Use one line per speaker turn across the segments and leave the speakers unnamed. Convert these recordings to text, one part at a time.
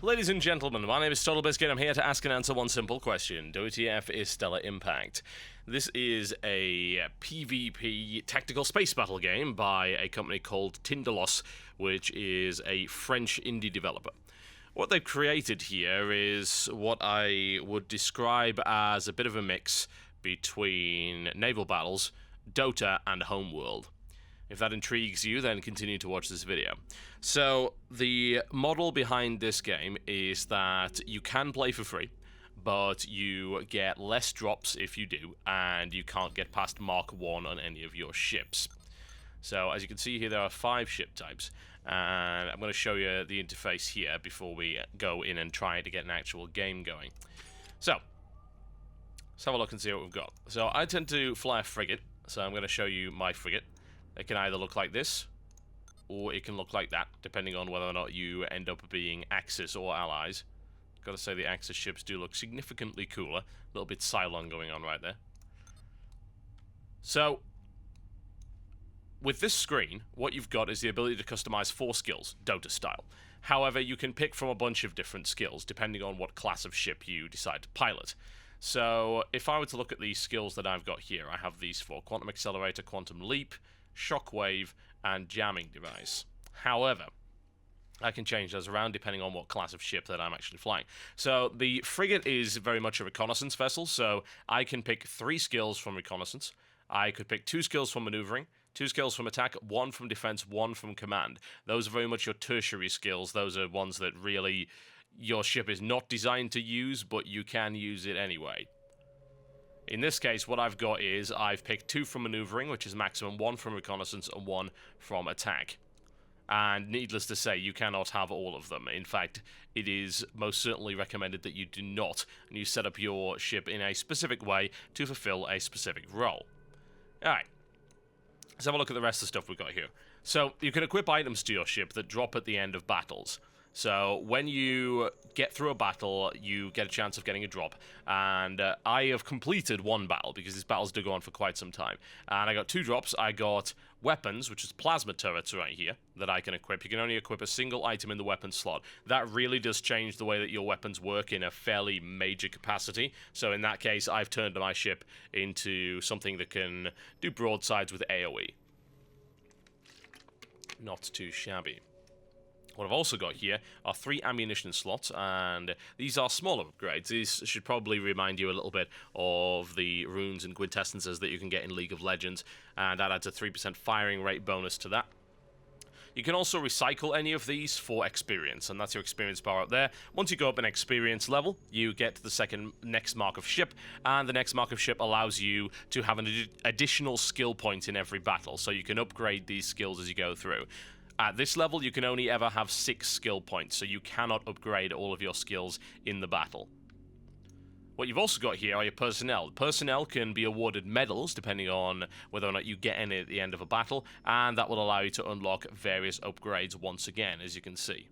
Ladies and gentlemen, my name is TotalBiscuit. I'm here to ask and answer one simple question. WTF is Stellar Impact? This is a PvP tactical space battle game by a company called Tindalos, which is a French indie developer. What they've created here is what I would describe as a bit of a mix between naval battles, DoTA, and Homeworld. If that intrigues you, then continue to watch this video. So, the model behind this game is that you can play for free, but you get less drops if you do, and you can't get past Mark 1 on any of your ships. So, as you can see here, there are 5 ship types, and I'm going to show you the interface here before we go in and try to get an actual game going. So, let's have a look and see what we've got. So, I tend to fly a frigate, so I'm going to show you my frigate. It can either look like this, or it can look like that, depending on whether or not you end up being Axis or Allies. Gotta say, the Axis ships do look significantly cooler. A little bit Cylon going on right there. So, with this screen, what you've got is the ability to customize 4 skills, DoTA style. However, you can pick from a bunch of different skills, depending on what class of ship you decide to pilot. So, if I were to look at these skills that I've got here, I have these 4: Quantum Accelerator, Quantum Leap, Shockwave, and Jamming Device. However, I can change those around depending on what class of ship that I'm actually flying. So the frigate is very much a reconnaissance vessel, so I can pick 3 skills from reconnaissance. I could pick 2 skills from maneuvering, 2 skills from attack, 1 from defense, 1 from command. Those are very much your tertiary skills. Those are ones that really your ship is not designed to use, but you can use it anyway. In this case, what I've got is I've picked 2 from maneuvering, which is maximum, 1 from reconnaissance, and 1 from attack. And needless to say, you cannot have all of them. In fact, it is most certainly recommended that you do not, and you set up your ship in a specific way to fulfill a specific role. Alright, let's have a look at the rest of the stuff we've got here. So, you can equip items to your ship that drop at the end of battles. So, when you get through a battle, you get a chance of getting a drop. And I have completed 1 battle, because these battles do go on for quite some time. And I got 2 drops. I got weapons, which is plasma turrets right here, that I can equip. You can only equip a single item in the weapon slot. That really does change the way that your weapons work in a fairly major capacity. So in that case, I've turned my ship into something that can do broadsides with AoE. Not too shabby. What I've also got here are 3 ammunition slots, and these are smaller upgrades. These should probably remind you a little bit of the runes and quintessences that you can get in League of Legends, and that adds a 3% firing rate bonus to that. You can also recycle any of these for experience, and that's your experience bar up there. Once you go up an experience level, you get to the next mark of ship, and the next mark of ship allows you to have an additional skill point in every battle, so you can upgrade these skills as you go through. At this level, you can only ever have 6 skill points, so you cannot upgrade all of your skills in the battle. What you've also got here are your personnel. Personnel can be awarded medals, depending on whether or not you get any at the end of a battle, and that will allow you to unlock various upgrades once again, as you can see.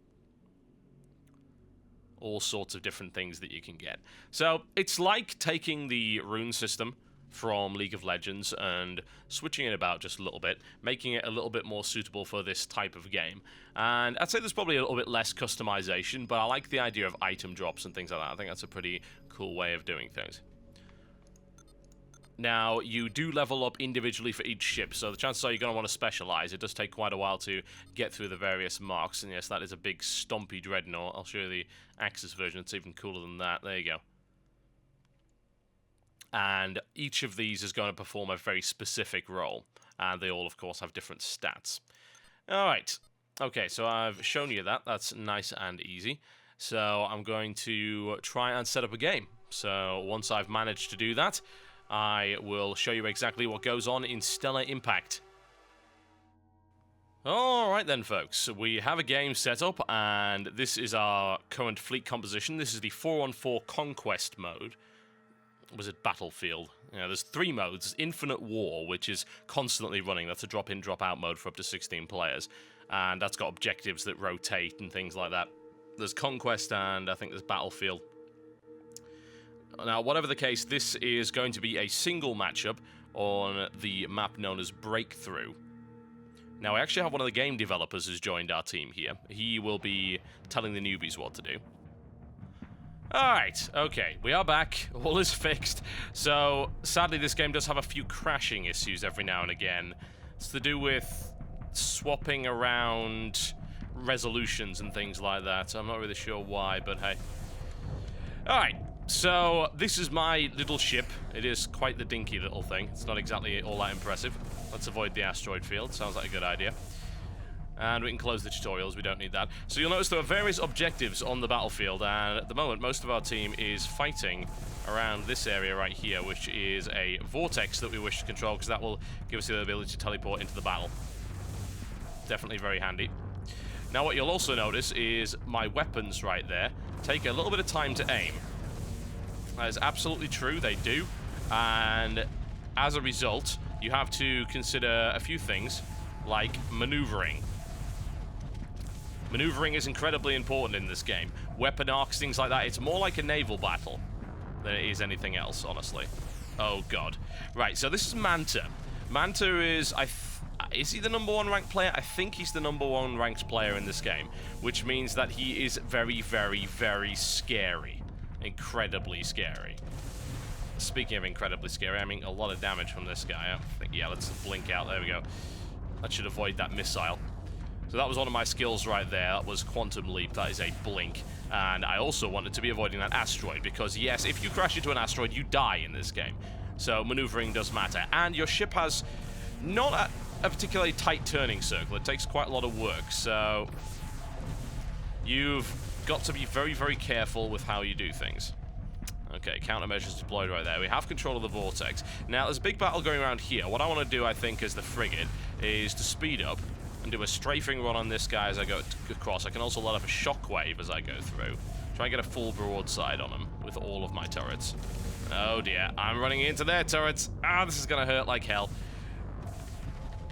All sorts of different things that you can get. So, it's like taking the rune system from League of Legends and switching it about just a little bit, making it a little bit more suitable for this type of game. And I'd say there's probably a little bit less customization, but I like the idea of item drops and things like that. I think that's a pretty cool way of doing things. Now, you do level up individually for each ship, so the chances are you're going to want to specialize. It does take quite a while to get through the various marks, and yes, that is a big stompy dreadnought. I'll show you the Axis version. It's even cooler than that. There you go. And each of these is going to perform a very specific role, and they all, of course, have different stats. Alright, okay, so I've shown you that. That's nice and easy. So I'm going to try and set up a game. So once I've managed to do that, I will show you exactly what goes on in Stellar Impact. Alright then, folks, we have a game set up, and this is our current fleet composition. This is the 4-on-4 Conquest mode. Was it Battlefield? Yeah, there's 3 modes. Infinite War, which is constantly running. That's a drop-in, drop-out mode for up to 16 players. And that's got objectives that rotate and things like that. There's Conquest, and I think there's Battlefield. Now, whatever the case, this is going to be a single matchup on the map known as Breakthrough. Now, I actually have one of the game developers who's joined our team here. He will be telling the newbies what to do. Alright, okay, we are back. All is fixed. So, sadly, this game does have a few crashing issues every now and again. It's to do with swapping around resolutions and things like that. I'm not really sure why, but hey. Alright, so this is my little ship. It is quite the dinky little thing. It's not exactly all that impressive. Let's avoid the asteroid field. Sounds like a good idea. And we can close the tutorials, we don't need that. So you'll notice there are various objectives on the battlefield, and at the moment most of our team is fighting around this area right here, which is a vortex that we wish to control, because that will give us the ability to teleport into the battle. Definitely very handy. Now what you'll also notice is my weapons right there take a little bit of time to aim. That is absolutely true, they do. And as a result, you have to consider a few things, like maneuvering. Maneuvering is incredibly important in this game. Weapon arcs, things like that. It's more like a naval battle than it is anything else, honestly. Oh, God. Right, so this is Manta. Manta is... is he the #1 ranked player? I think he's the #1 ranked player in this game, which means that he is very, very, very scary. Incredibly scary. Speaking of incredibly scary, I mean a lot of damage from this guy. I think, yeah, let's blink out. There we go. That should avoid that missile. So that was one of my skills right there. That was Quantum Leap. That is a blink. And I also wanted to be avoiding that asteroid, because yes, if you crash into an asteroid, you die in this game. So maneuvering does matter. And your ship has not a particularly tight turning circle. It takes quite a lot of work. So you've got to be very, very careful with how you do things. Okay, countermeasures deployed right there. We have control of the vortex. Now, there's a big battle going around here. What I want to do, I think, as the frigate, is to speed up and do a strafing run on this guy as I go across. I can also let off a shockwave as I go through. Try and get a full broadside on him with all of my turrets. Oh dear, I'm running into their turrets. Ah, this is going to hurt like hell.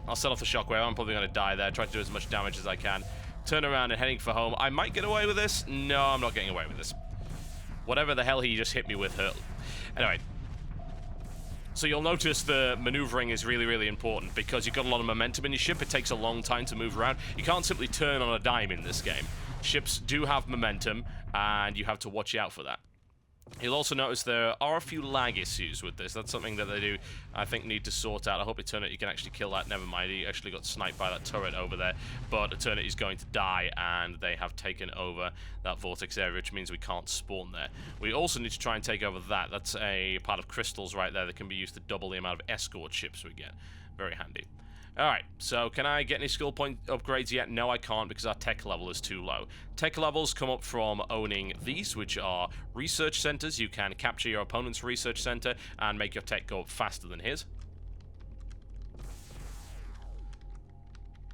I'll set off the shockwave. I'm probably going to die there. Try to do as much damage as I can. Turn around and heading for home. I might get away with this. No, I'm not getting away with this. Whatever the hell he just hit me with hurt. Anyway. So you'll notice the maneuvering is really, really important, because you've got a lot of momentum in your ship. It takes a long time to move around. You can't simply turn on a dime in this game. Ships do have momentum, and you have to watch out for that. You'll also notice there are a few lag issues with this. That's something that they do, I think, need to sort out. I hope Eternity can actually kill that. Never mind, he actually got sniped by that turret over there. But Eternity's going to die, and they have taken over that vortex area, which means we can't spawn there. We also need to try and take over that. That's a part of crystals right there that can be used to double the amount of escort ships we get. Very handy. Alright, so can I get any skill point upgrades yet? No, I can't, because our tech level is too low. Tech levels come up from owning these, which are research centers. You can capture your opponent's research center and make your tech go up faster than his.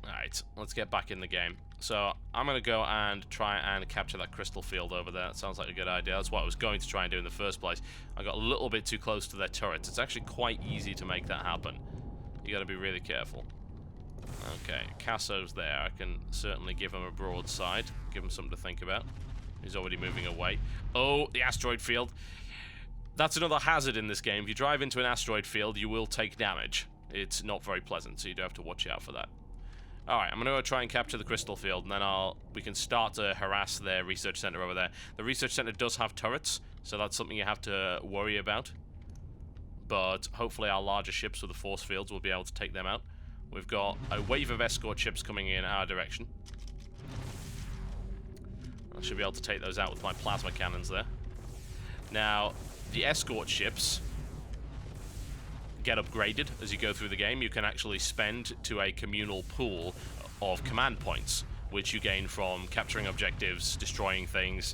Alright, let's get back in the game. So, I'm going to go and try and capture that crystal field over there. That sounds like a good idea. That's what I was going to try and do in the first place. I got a little bit too close to their turrets. It's actually quite easy to make that happen. You gotta be really careful. Okay, Casso's there. I can certainly give him a broadside. Give him something to think about. He's already moving away. Oh, the asteroid field. That's another hazard in this game. If you drive into an asteroid field, you will take damage. It's not very pleasant, so you do have to watch out for that. Alright, I'm gonna go try and capture the crystal field, and then we can start to harass their research center over there. The research center does have turrets, so that's something you have to worry about. But hopefully our larger ships with the force fields will be able to take them out. We've got a wave of escort ships coming in our direction. I should be able to take those out with my plasma cannons there. Now, the escort ships get upgraded as you go through the game. You can actually spend to a communal pool of command points, which you gain from capturing objectives, destroying things,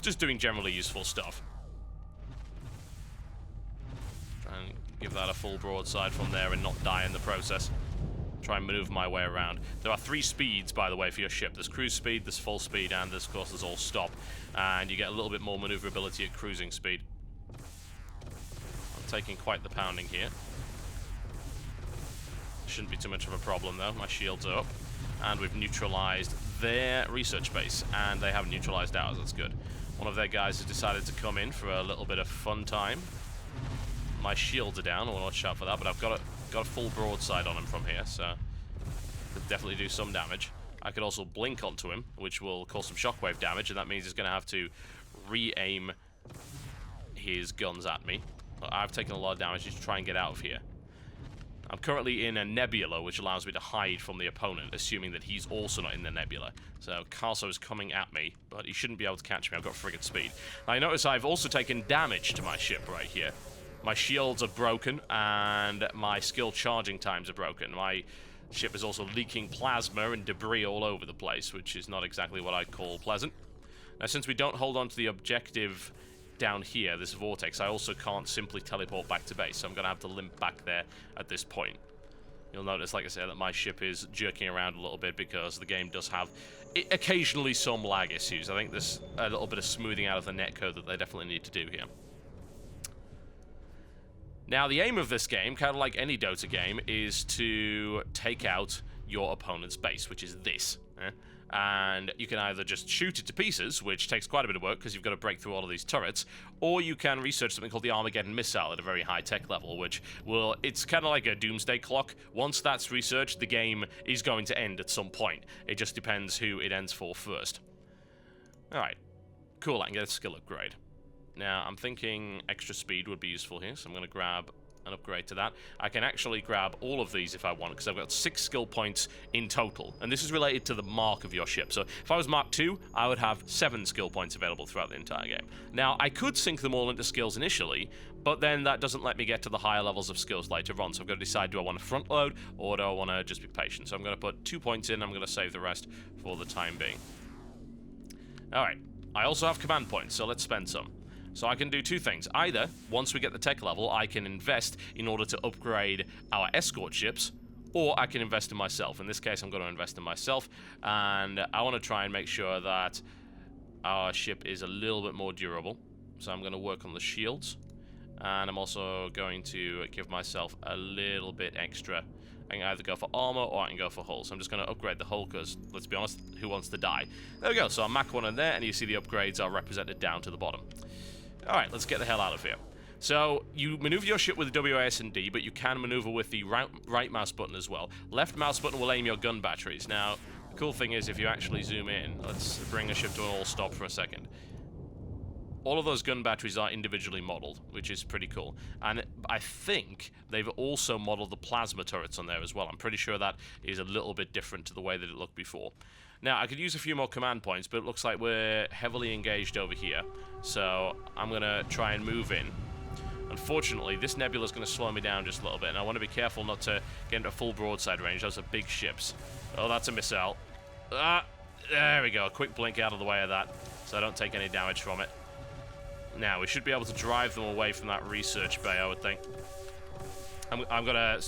just doing generally useful stuff. And give that a full broadside from there and not die in the process. Try and maneuver my way around. There are 3 speeds, by the way, for your ship. There's cruise speed, there's full speed, and of course there's all stop. And you get a little bit more maneuverability at cruising speed. I'm taking quite the pounding here. Shouldn't be too much of a problem though. My shields are up. And we've neutralized their research base, and they haven't neutralized ours. That's good. One of their guys has decided to come in for a little bit of fun time. My shields are down. I'll watch out for that, but I've got a full broadside on him from here, so could definitely do some damage. I could also blink onto him, which will cause some shockwave damage, and that means he's going to have to re-aim his guns at me. But I've taken a lot of damage to try and get out of here. I'm currently in a nebula, which allows me to hide from the opponent, assuming that he's also not in the nebula. So Carso is coming at me, but he shouldn't be able to catch me. I've got frigate speed. Now, you notice I've also taken damage to my ship right here. My shields are broken, and my skill charging times are broken. My ship is also leaking plasma and debris all over the place, which is not exactly what I'd call pleasant. Now, since we don't hold on to the objective down here, this vortex, I also can't simply teleport back to base, so I'm going to have to limp back there at this point. You'll notice, like I said, that my ship is jerking around a little bit because the game does have occasionally some lag issues. I think there's a little bit of smoothing out of the netcode that they definitely need to do here. Now, the aim of this game, kind of like any Dota game, is to take out your opponent's base, which is this. And you can either just shoot it to pieces, which takes quite a bit of work because you've got to break through all of these turrets, or you can research something called the Armageddon missile at a very high-tech level, which will... It's kind of like a doomsday clock. Once that's researched, the game is going to end at some point. It just depends who it ends for first. Alright. Cool, I can get a skill upgrade. Now, I'm thinking extra speed would be useful here, so I'm going to grab an upgrade to that. I can actually grab all of these if I want, because I've got 6 skill points in total, and this is related to the mark of your ship. So if I was Mark 2, I would have 7 skill points available throughout the entire game. Now, I could sink them all into skills initially, but then that doesn't let me get to the higher levels of skills later on, so I've got to decide, do I want to front load, or do I want to just be patient? So I'm going to put 2 points in, I'm going to save the rest for the time being. Alright, I also have command points, so let's spend some. So I can do 2 things. Either, once we get the tech level, I can invest in order to upgrade our escort ships, or I can invest in myself. In this case, I'm going to invest in myself, and I want to try and make sure that our ship is a little bit more durable. So I'm going to work on the shields, and I'm also going to give myself a little bit extra. I can either go for armor, or I can go for hull. So I'm just going to upgrade the hull, because, let's be honest, who wants to die? There we go, so I'm Mach 1 in there, and you see the upgrades are represented down to the bottom. Alright, let's get the hell out of here. So, you maneuver your ship with the WAS and D, but you can maneuver with the right mouse button as well. Left mouse button will aim your gun batteries. Now, the cool thing is, if you actually zoom in, let's bring a ship to an all-stop for a second. All of those gun batteries are individually modeled, which is pretty cool. And I think they've also modeled the plasma turrets on there as well. I'm pretty sure that is a little bit different to the way that it looked before. Now, I could use a few more command points, but it looks like we're heavily engaged over here. So, I'm going to try and move in. Unfortunately, this nebula is going to slow me down just a little bit, and I want to be careful not to get into full broadside range. Those are big ships. Oh, that's a missile. Ah, there we go. A quick blink out of the way of that, so I don't take any damage from it. Now, we should be able to drive them away from that research bay, I would think. I'm going to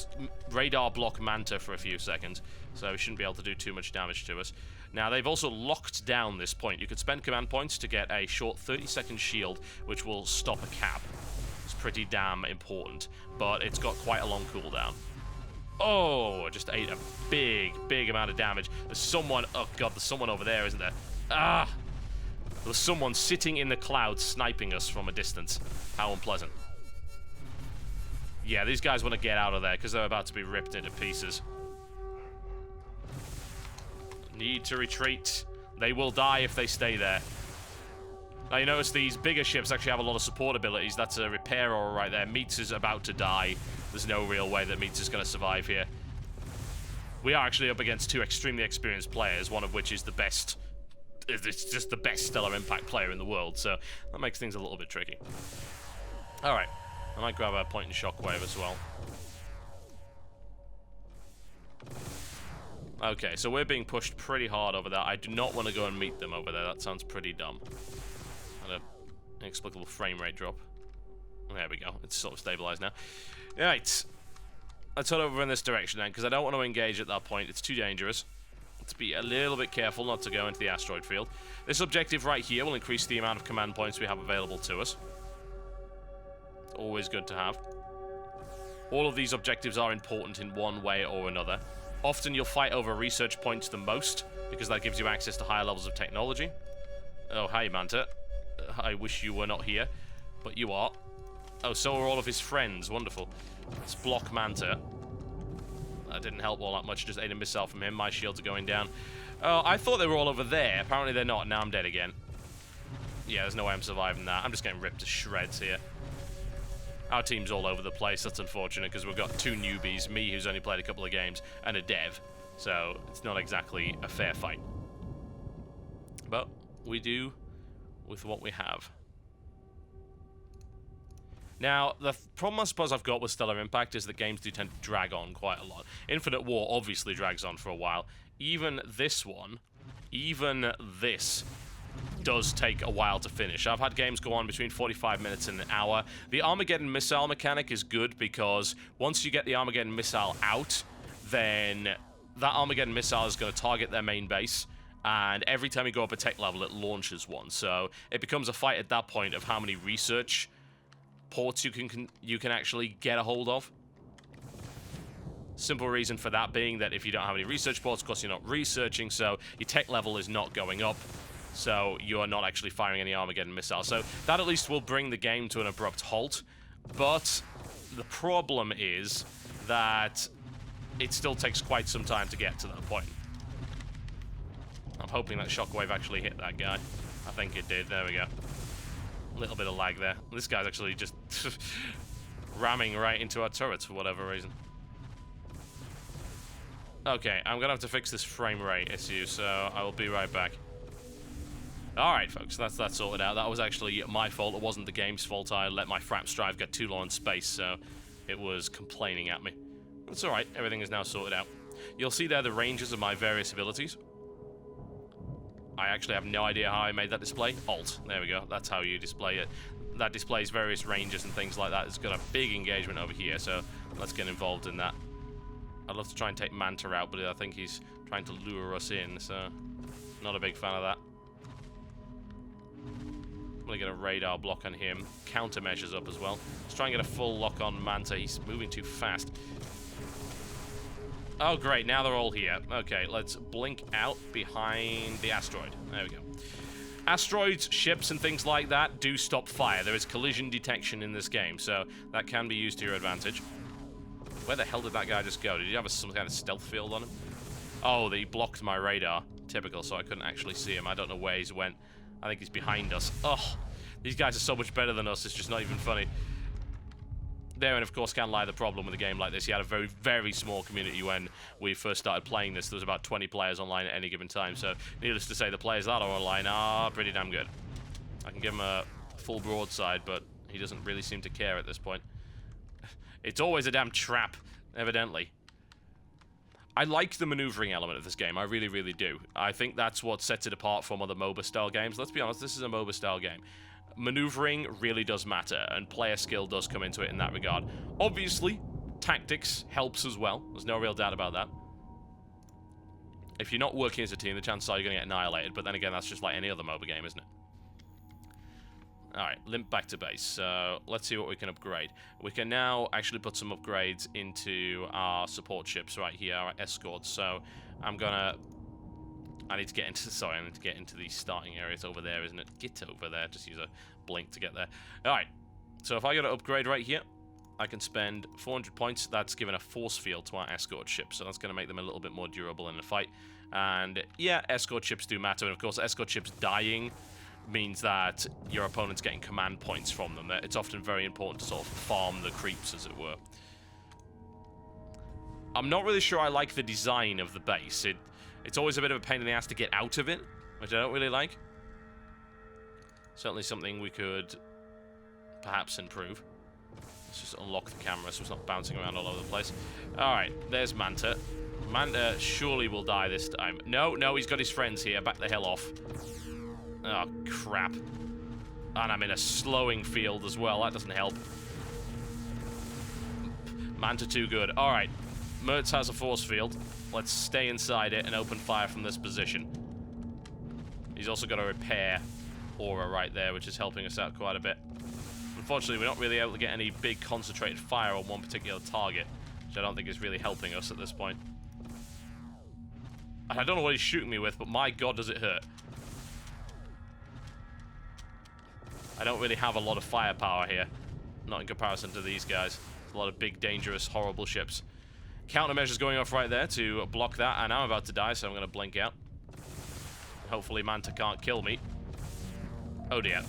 radar block Manta for a few seconds, so we shouldn't be able to do too much damage to us. Now, they've also locked down this point. You could spend command points to get a short 30-second shield, which will stop a cap. It's pretty damn important, but it's got quite a long cooldown. Oh, I just ate a big amount of damage. There's someone... Oh, God, there's someone over there, isn't there? Ah! There's someone sitting in the clouds sniping us from a distance. How unpleasant. Yeah, these guys want to get out of there because they're about to be ripped into pieces. Need to retreat. They will die if they stay there. Now, you notice these bigger ships actually have a lot of support abilities. That's a repair aura right there. Meats is about to die. There's no real way that Meats is going to survive here. We are actually up against 2 extremely experienced players, one of which is the best... It's just the best Stellar Impact player in the world, so that makes things a little bit tricky. Alright. I might grab a point and shockwave as well. Okay, so we're being pushed pretty hard over there. I do not want to go and meet them over there. That sounds pretty dumb. Had an inexplicable frame rate drop. There we go. It's sort of stabilized now. Right. Let's head over in this direction then, because I don't want to engage at that point. It's too dangerous. Let's be a little bit careful not to go into the asteroid field. This objective right here will increase the amount of command points we have available to us. It's always good to have. All of these objectives are important in one way or another. Often you'll fight over research points the most, because that gives you access to higher levels of technology. Oh, hi, Manta. I wish you were not here, but you are. Oh, so are all of his friends. Wonderful. Let's block Manta. That didn't help all that much. Just ate a missile from him. My shields are going down. Oh, I thought they were all over there. Apparently they're not. Now I'm dead again. Yeah, there's no way I'm surviving that. I'm just getting ripped to shreds here. Our team's all over the place. That's unfortunate because we've got 2 newbies, me who's only played a couple of games, and a dev. So it's not exactly a fair fight. But we do with what we have. Now, the problem I suppose I've got with Stellar Impact is that games do tend to drag on quite a lot. Infinite War obviously drags on for a while. Even this one, even this, does take a while to finish. I've had games go on between 45 minutes and an hour. The Armageddon missile mechanic is good because once you get the Armageddon missile out, then that Armageddon missile is going to target their main base, and every time you go up a tech level, it launches one. So it becomes a fight at that point of how many research ports you can actually get a hold of. Simple reason for that being that if you don't have any research ports, of course you're not researching, so your tech level is not going up, so you're not actually firing any Armageddon missiles. So that at least will bring the game to an abrupt halt, but the problem is that it still takes quite some time to get to that point. I'm hoping that shockwave actually hit that guy. I think it did. There we go. A little bit of lag there. This guy's actually just ramming right into our turrets for whatever reason. Okay, I'm gonna have to fix this frame rate issue, so I will be right back. Alright, folks, that's that sorted out. That was actually my fault. It wasn't the game's fault. I let my fraps drive get too low in space, so it was complaining at me. But it's alright. Everything is now sorted out. You'll see there the ranges of my various abilities. I actually have no idea how I made that display. Alt. There we go. That's how you display it. That displays various ranges and things like that. It's got a big engagement over here, so let's get involved in that. I'd love to try and take Manta out, but I think he's trying to lure us in, so not a big fan of that. I'm going to get a radar block on him. Countermeasures up as well. Let's try and get a full lock on Manta. He's moving too fast. Oh, great. Now they're all here. Okay, let's blink out behind the asteroid. There we go. Asteroids, ships, and things like that do stop fire. There is collision detection in this game, so that can be used to your advantage. Where the hell did that guy just go? Did he have some kind of stealth field on him? Oh, he blocked my radar. Typical, so I couldn't actually see him. I don't know where he's went. I think he's behind us. Oh, these guys are so much better than us. It's just not even funny. Therein, of course, can lie the problem with a game like this. You had a very, very small community when we first started playing this. There was about 20 players online at any given time, so needless to say, the players that are online are pretty damn good. I can give him a full broadside, but he doesn't really seem to care at this point. It's always a damn trap, evidently. I like the maneuvering element of this game. I really, really do. I think that's what sets it apart from other MOBA-style games. Let's be honest, this is a MOBA-style game. Maneuvering really does matter, and player skill does come into it in that regard. Obviously, tactics helps as well. There's no real doubt about that. If you're not working as a team, the chances are you're going to get annihilated, but then again, that's just like any other MOBA game, isn't it? Alright, limp back to base. So, let's see what we can upgrade. We can now actually put some upgrades into our support ships right here, our escorts. So, I need to get into, sorry, I need to get into the starting areas over there, isn't it? Get over there, just use a blink to get there. Alright, so if I go to upgrade right here, I can spend 400 points. That's given a force field to our escort ship, so that's going to make them a little bit more durable in a fight. And yeah, escort ships do matter, and of course escort ships dying means that your opponent's getting command points from them. It's often very important to sort of farm the creeps, as it were. I'm not really sure I like the design of the base. It's always a bit of a pain in the ass to get out of it, which I don't really like. Certainly something we could perhaps improve. Let's just unlock the camera so it's not bouncing around all over the place. Alright, there's Manta. Manta surely will die this time. No, no, he's got his friends here. Back the hell off. Oh, crap. And I'm in a slowing field as well. That doesn't help. Manta too good. Alright. Mertz has a force field. Let's stay inside it and open fire from this position. He's also got a repair aura right there, which is helping us out quite a bit. Unfortunately, we're not really able to get any big concentrated fire on one particular target, which I don't think is really helping us at this point. I don't know what he's shooting me with, but my god does it hurt. I don't really have a lot of firepower here. Not in comparison to these guys. A lot of big, dangerous, horrible ships. Countermeasures going off right there to block that, and I'm about to die, so I'm going to blink out. Hopefully Manta can't kill me. Oh dear.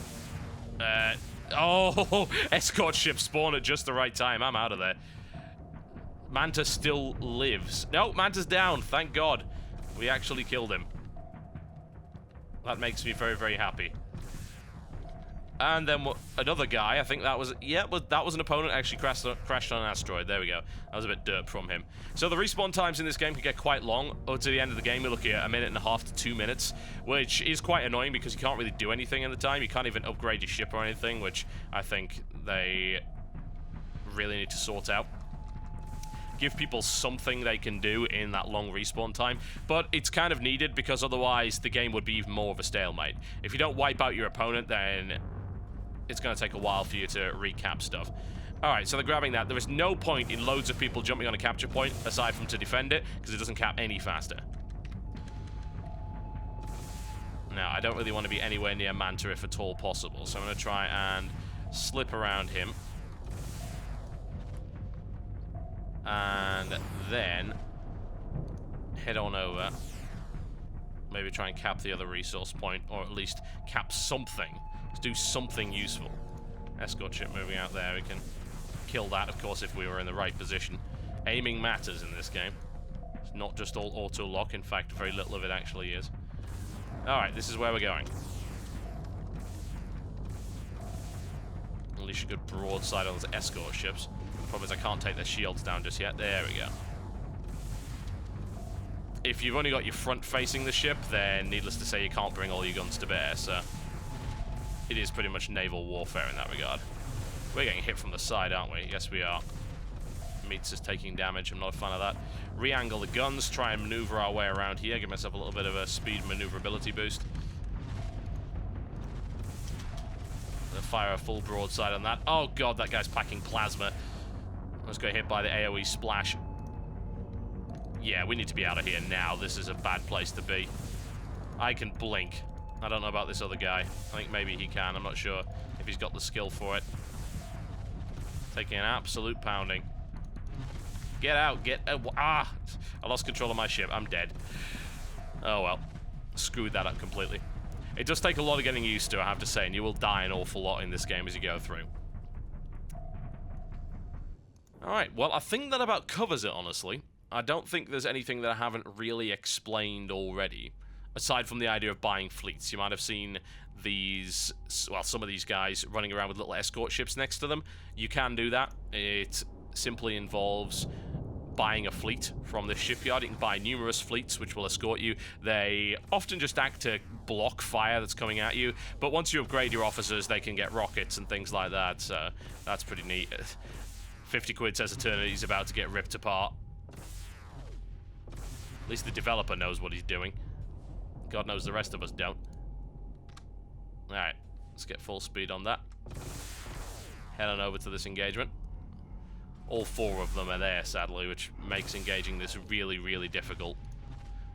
Oh, escort ship spawned at just the right time. I'm out of there. Manta still lives. No, Manta's down. Thank God. We actually killed him. That makes me very, very happy. And then another guy, I think that was... Yeah, that was an opponent actually crashed on an asteroid. There we go. That was a bit derp from him. So the respawn times in this game can get quite long. Or to the end of the game, we're looking at 1.5 to 2 minutes, which is quite annoying because you can't really do anything in the time. You can't even upgrade your ship or anything, which I think they really need to sort out. Give people something they can do in that long respawn time, but it's kind of needed because otherwise the game would be even more of a stalemate. If you don't wipe out your opponent, then it's going to take a while for you to recap stuff. Alright, so they're grabbing that. There is no point in loads of people jumping on a capture point, aside from to defend it, because it doesn't cap any faster. Now, I don't really want to be anywhere near Manta if at all possible, so I'm going to try and slip around him. And then head on over. Maybe try and cap the other resource point, or at least cap something. Let's do something useful. Escort ship moving out there. We can kill that, of course, if we were in the right position. Aiming matters in this game. It's not just all auto-lock. In fact, very little of it actually is. Alright, this is where we're going. Unleash a good broadside on those escort ships. Problem is I can't take their shields down just yet. There we go. If you've only got your front facing the ship, then needless to say you can't bring all your guns to bear, so it is pretty much naval warfare in that regard. We're getting hit from the side, aren't we? Yes, we are. Meats is taking damage. I'm not a fan of that. Re-angle the guns, try and maneuver our way around here, give myself a little bit of a speed maneuverability boost. Fire a full broadside on that. Oh god, that guy's packing plasma. Let's get hit by the AoE splash. Yeah, we need to be out of here now. This is a bad place to be. I can blink. I don't know about this other guy. I think maybe he can. I'm not sure if he's got the skill for it. Taking an absolute pounding. Get out. Get... I lost control of my ship. I'm dead. Oh well. Screwed that up completely. It does take a lot of getting used to, I have to say, and you will die an awful lot in this game as you go through. Alright, well, I think that about covers it, honestly. I don't think there's anything that I haven't really explained already, aside from the idea of buying fleets. You might have seen these, well, some of these guys running around with little escort ships next to them. You can do that. It simply involves buying a fleet from the shipyard. You can buy numerous fleets which will escort you. They often just act to block fire that's coming at you, but once you upgrade your officers, they can get rockets and things like that, so that's pretty neat. 50 quid says Eternity's about to get ripped apart. At least the developer knows what he's doing. God knows the rest of us don't. Alright, let's get full speed on that. Head on over to this engagement. All four of them are there, sadly, which makes engaging this really, really difficult.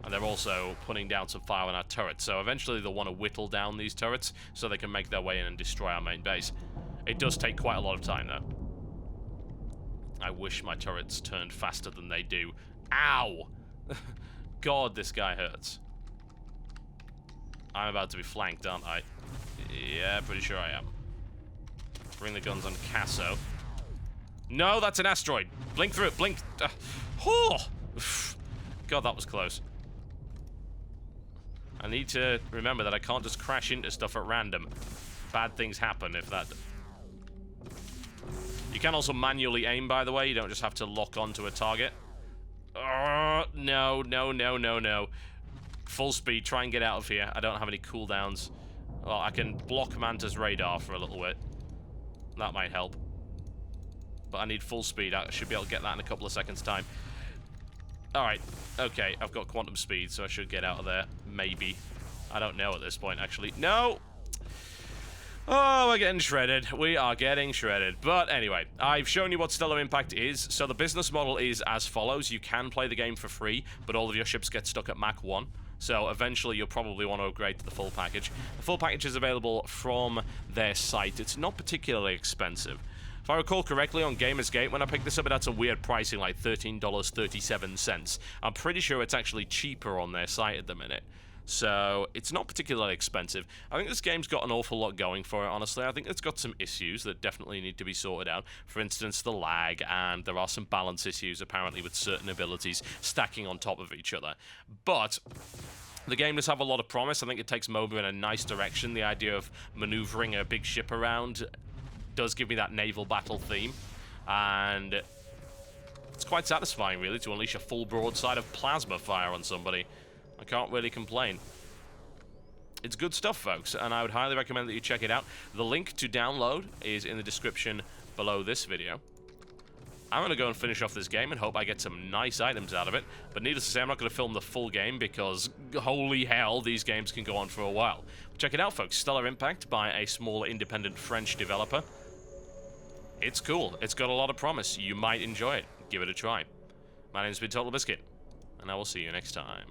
And they're also putting down some fire on our turrets, so eventually they'll want to whittle down these turrets so they can make their way in and destroy our main base. It does take quite a lot of time, though. I wish my turrets turned faster than they do. Ow! God, this guy hurts. I'm about to be flanked, aren't I? Yeah, pretty sure I am. Bring the guns on Casso. No, that's an asteroid. Blink through it. Blink. Oh! God, that was close. I need to remember that I can't just crash into stuff at random. Bad things happen if that... You can also manually aim, by the way. You don't just have to lock onto a target. No, no, no, no, no. Full speed. Try and get out of here. I don't have any cooldowns. Well, I can block Manta's radar for a little bit. That might help. But I need full speed. I should be able to get that in a couple of seconds' time. Alright, okay, I've got quantum speed, so I should get out of there. Maybe. I don't know at this point, actually. No! Oh, we're getting shredded. We are getting shredded. But anyway, I've shown you what Stellar Impact is. So the business model is as follows. You can play the game for free, but all of your ships get stuck at Mach 1. So eventually you'll probably want to upgrade to the full package. The full package is available from their site. It's not particularly expensive. If I recall correctly, on Gamersgate, when I picked this up, it had some weird pricing, like $13.37. I'm pretty sure it's actually cheaper on their site at the minute. So, it's not particularly expensive. I think this game's got an awful lot going for it, honestly. I think it's got some issues that definitely need to be sorted out. For instance, the lag, and there are some balance issues, apparently, with certain abilities stacking on top of each other. But the game does have a lot of promise. I think it takes Moba in a nice direction. The idea of maneuvering a big ship around does give me that naval battle theme. And it's quite satisfying, really, to unleash a full broadside of plasma fire on somebody. I can't really complain. It's good stuff, folks, and I would highly recommend that you check it out. The link to download is in the description below this video. I'm going to go and finish off this game and hope I get some nice items out of it. But needless to say, I'm not going to film the full game because, holy hell, these games can go on for a while. Check it out, folks. Stellar Impact by a small independent French developer. It's cool. It's got a lot of promise. You might enjoy it. Give it a try. My name's been TotalBiscuit, and I will see you next time.